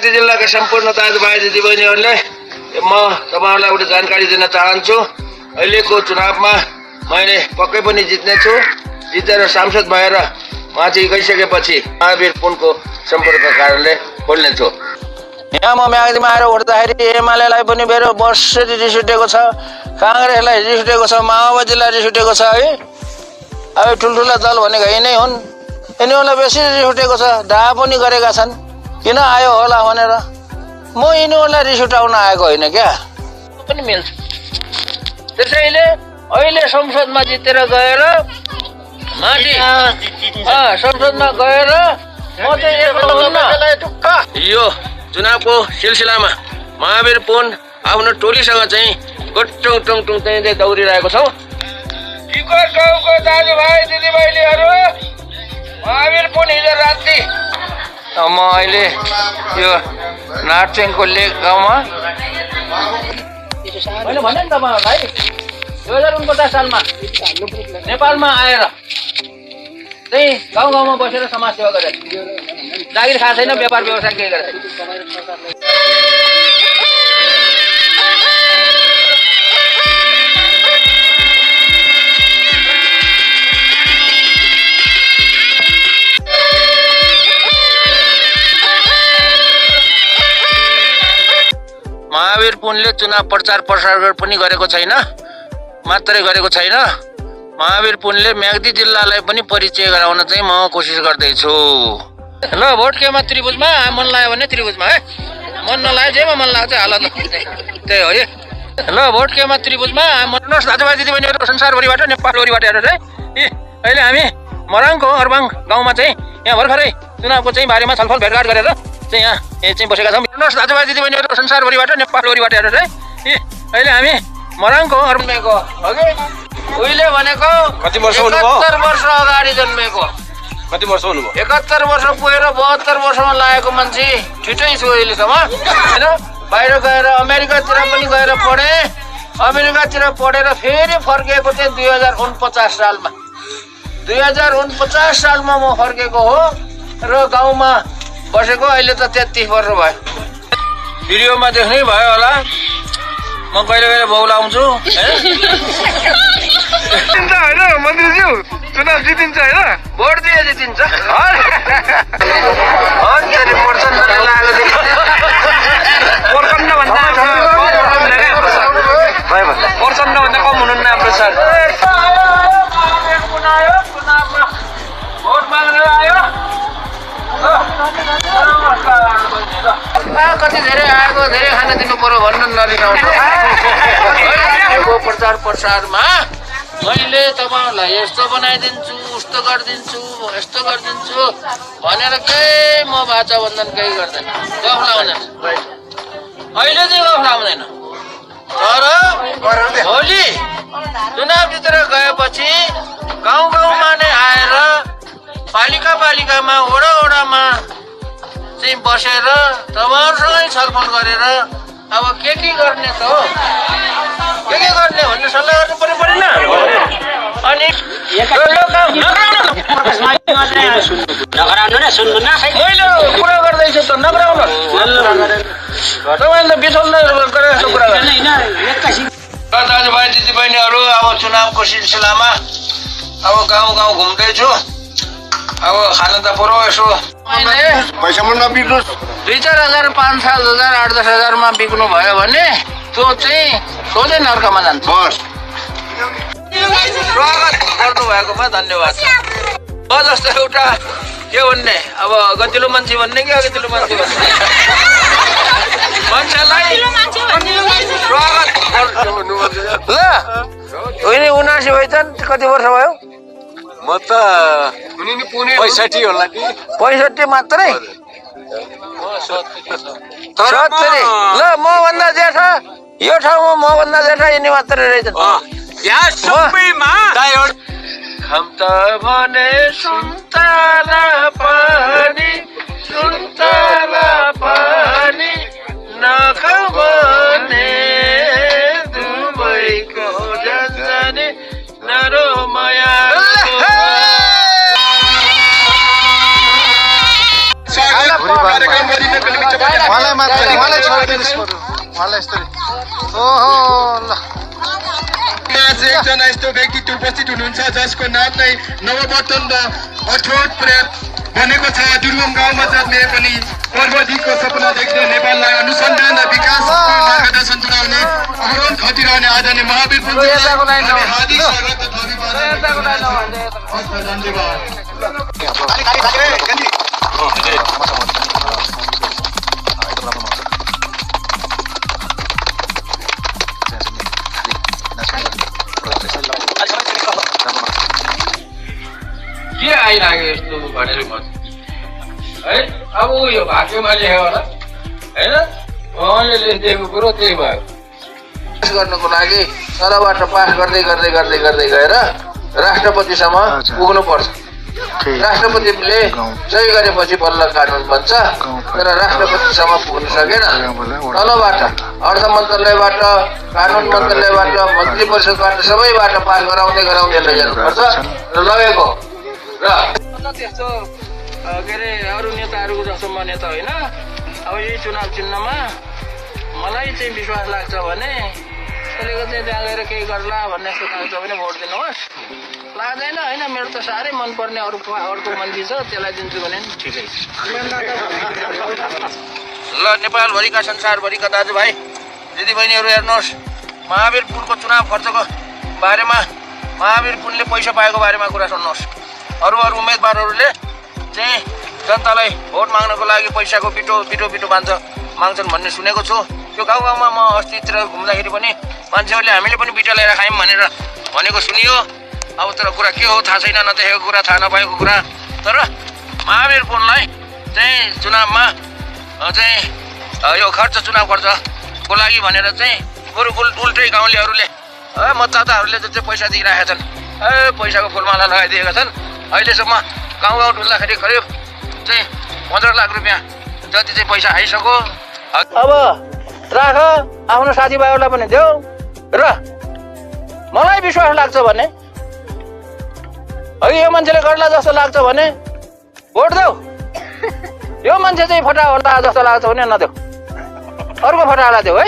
जिल्लाका सम्पूर्ण दाजुभाइ दिदीबहिनीहरूले म तपाईहरुलाई एउटा जानकारी दिन चाहन्छु। अहिलेको चुनावमा मैले पक्कै पनि जित्नेछु। जितेर सांसद भएर माथि गइसकेपछि महावीर पुनको सम्पर्क कारणले बोल्नेछु। यहाँ म म्याग्दीमा आएर उठ्दाखेरि एमालेलाई पनि मेरो वर्षरी रिस उठेको छ, कांग्रेसलाई रिस उठेको छ, माओवादीलाई रिस उठेको छ है। अब ठुल्ठुला दल भनेको यही नै हुन्। यिनीहरूलाई बेसी रिस उठेको छ, डाहा पनि गरेका छन्। किन आयो होला भनेर म यिनीहरूलाई रिस उठाउन आएको होइन क्या, पनि मिल्छ। त्यसैले अहिले संसदमा जितेर गएर माथि संसदमा गएर म चाहिँ यो चुनावको सिलसिलामा महावीर पुन आफ्नो टोलीसँग चाहिँ गट्टुङ टुङ चाहिँ दौडिरहेको छौँ। गाउँको दाजुभाइ दिदीबहिनीहरू, महावीर पुन हिजो राति म अहिले यो नार्चेङको लेक गाउँमा मैले भने नि तपाईँहरूलाई 2049 सालमा नेपालमा आएर चाहिँ गाउँ गाउँमा बसेर समाज सेवा गरेर जागिर खाएको छैन, व्यापार व्यवसाय केही गरेर। महावीर पुनले चुनाव प्रचार प्रसार पनि गरेको छैन, मात्रै गरेको छैन। महावीर पुनले म्याग्दी जिल्लालाई पनि परिचय गराउन चाहिँ म कोसिस गर्दैछु। ल भोट केमा त्रिभुजमा मन लाग्यो भने त्रिभुजमा है, मन नलाग्यो जेमा मन लाग्छ हाल त्यही हो। ल भोट केमा त्रिभुजमा मनोस् दाजुभाइ दिदीबहिनीहरू संसारभरिबाट नेपालभरिबाट हेरेर चाहिँ अहिले हामी मराङको अरबाङ गाउँमा चाहिँ यहाँ भर्खरै चुनावको चाहिँ बारेमा छलफल भेटघाट गरेर चाहिँ यहाँ चाहिँ बसेका छौँ। मनोस् दाजुभाइ दिदीबहिनीहरू संसारभरिबाट नेपालभरिबाट हेरेर चाहिँ अहिले हामी मराङको अरबाङको अघि उहिले भनेको कति वर्ष 71 वर्ष अगाडि जन्मेको, कति वर्ष हुनुभयो? 71 वर्ष पुगेर 72 वर्षमा लागेको मान्छे छिटै छु अहिलेसम्म होइन। बाहिर गएर अमेरिकातिर पनि गएर पढेँ, अमेरिकातिर पढेर फेरि फर्किएको चाहिँ 2049 सालमा। 2049 सालमा म फर्केको हो र गाउँमा बसेको अहिले त 33 वर्ष भयो। भिडियोमा देख्नै भयो होला, म कहिले कहिले बौलाउँछु जितिन्छ होइन मन्त्रीज्यू, चुनाव जितिन्छ होइन, भोट दिए जितिन्छ। प्रचण्डभन्दा कम हुनुहुन्न हाम्रो सर। भोट माग्न आयो, कति धेरै आएको धेरै खान दिनु पर्यो भन्नु नरिसाउनु। प्रचार प्रसारमा मैले तपाईँहरूलाई यस्तो बनाइदिन्छु, उस्तो गरिदिन्छु, यस्तो गरिदिन्छु भनेर केही म बाचा बन्धन केही गर्दैन, गफ लाउँदैन। अहिले चाहिँ गफ लाउँदैन, तर भोलि चुनाव जितेर गएपछि गाउँ गाउँमा नै आएर पालिका पालिकामा वडा वडामा चाहिँ बसेर तपाईँहरूसँगै छलफल गरेर अब के गर्ने त हो, के गर्ने भन्ने सल्लाह गर्नु पर्यो परेन। अनि मैले कुरा गर्दैछु त नगराउनु, तपाईँले बिथोल्न गरेर यस्तो कुरा गर्नु। दाजुभाइ दिदीबहिनीहरू, अब चुनावको सिलसिलामा अब गाउँ गाउँ घुम्दैछु। अब खान त पर्यो यसो, पैसा पनि नबिग्रोस्। 2-4 हजार 5 साल 1000 8-10 हजारमा बिक्नु भयो भने त्यो चाहिँ सोझै नर्कमा जान्छ। स्वागत गर्नुभएकोमा धन्यवाद। म जस्तो एउटा के भन्ने, अब गतिलो मान्छे भन्ने कि अगतिलो मान्छे भन्ने, मान्छेलाई स्वागत गर्नु। ल उनी 79 भइछन्, कति वर्ष भयो? म त 65 होला नि। 65 मात्रै? 70। ल म भन्दा जेठा यो ठाउँमा, म भन्दा जेठा यिनी मात्रै रहेछन्। हम त भने सुन्तला पानी, सुन्तला पानी नखाऊ भने दुबईको जाने नरो माया। उहाँलाई मात्र उहाँलाई छोडिदिनुहोस् बरु उहाँलाई यस्तो ओहो ल आज एकजना यस्तो व्यक्तित्व उपस्थित हुनुहुन्छ जसको नाम नै नववर्तन र अठोट प्रेम बनेको छ। दुर्गम गाउँमा जन्मिए पनि प्रविधिको सपना देख्ने नेपाललाई अनुसन्धान र विकासको मार्गदर्शन तुल्याउने अहरन खटिरहने आदरणीय महावीर पुञ्जीलाई हार्दिक स्वागत र धन्यवाद। के आइलाग्यो यस्तो भनेर म है अब यो भाग्यमा लेख्यो होला होइन उहाँले लेखिदिएको कुरो त्यही भयो। पास गर्नको लागि तलबाट पास गर्दै गर्दै गर्दै गर्दै गएर राष्ट्रपतिसम्म पुग्नु पर्छ। राष्ट्रपतिले सही गरेपछि बल्ल कानुन बन्छ, तर राष्ट्रपतिसम्म पुग्न सकेन। तलबाट अर्थ मन्त्रालयबाट, कानुन मन्त्रालयबाट, मन्त्री परिषदबाट सबैबाट पास गराउँदै गराउँदै लैजानुपर्छ र लगेको र त्यस्तो के अरे अरू नेताहरूको जस्तो म नेता होइन। अब यही चुनाव चिन्हमा मलाई चाहिँ विश्वास लाग्छ भने कसैको चाहिँ त्यहाँ गएर केही गर्ला भन्ने जस्तो लाग्छ भने भोट दिनुहोस्। लाग्दैन होइन, मेरो त साह्रै मनपर्ने अर्को मन्त्री छ, त्यसलाई दिन्छु भने नि ठिकै छ। ल नेपालभरिका संसारभरिका दाजुभाइ दिदीबहिनीहरू हेर्नुहोस्, महावीर पुलको चुनाव खर्चको बारेमा, महावीर पुलले पैसा पाएको बारेमा कुरा सुन्नुहोस्। अरू उम्मेदवारहरूले चाहिँ जनतालाई भोट माग्नको लागि पैसाको पिटो माग्छन् भन्ने सुनेको छु। त्यो गाउँ गाउँमा म अस्तितिर घुम्दाखेरि पनि मान्छेहरूले हामीले पनि बिटा लिएर खायौँ भनेर भनेको सुनियो। अब तर कुरा के हो थाहा छैन, नदेखेको कुरा, थाहा नभएको कुरा। तर महावीर पुललाई चाहिँ चुनावमा चाहिँ यो चुनाव खर्चको लागि भनेर चाहिँ बरु उल्टै गाउँलेहरूले मतदाताहरूले चाहिँ पैसा दिइरहेका छन्, पैसाको फुलमाला लगाइदिएका छन्। अहिलेसम्म गाउँ डुल्दाखेरि करिब चाहिँ 15 लाख रुपियाँ जति चाहिँ पैसा आइसक्यो। अब राख, आफ्नो साथीभाइहरूलाई पनि देऊ र मलाई विश्वास लाग्छ भने, अघि यो मान्छेले गर्ला जस्तो लाग्छ भने भोट देऊ। यो मान्छे चाहिँ फटा होला जस्तो लाग्छ भने नदेऊ, अर्को फटाला देऊ है।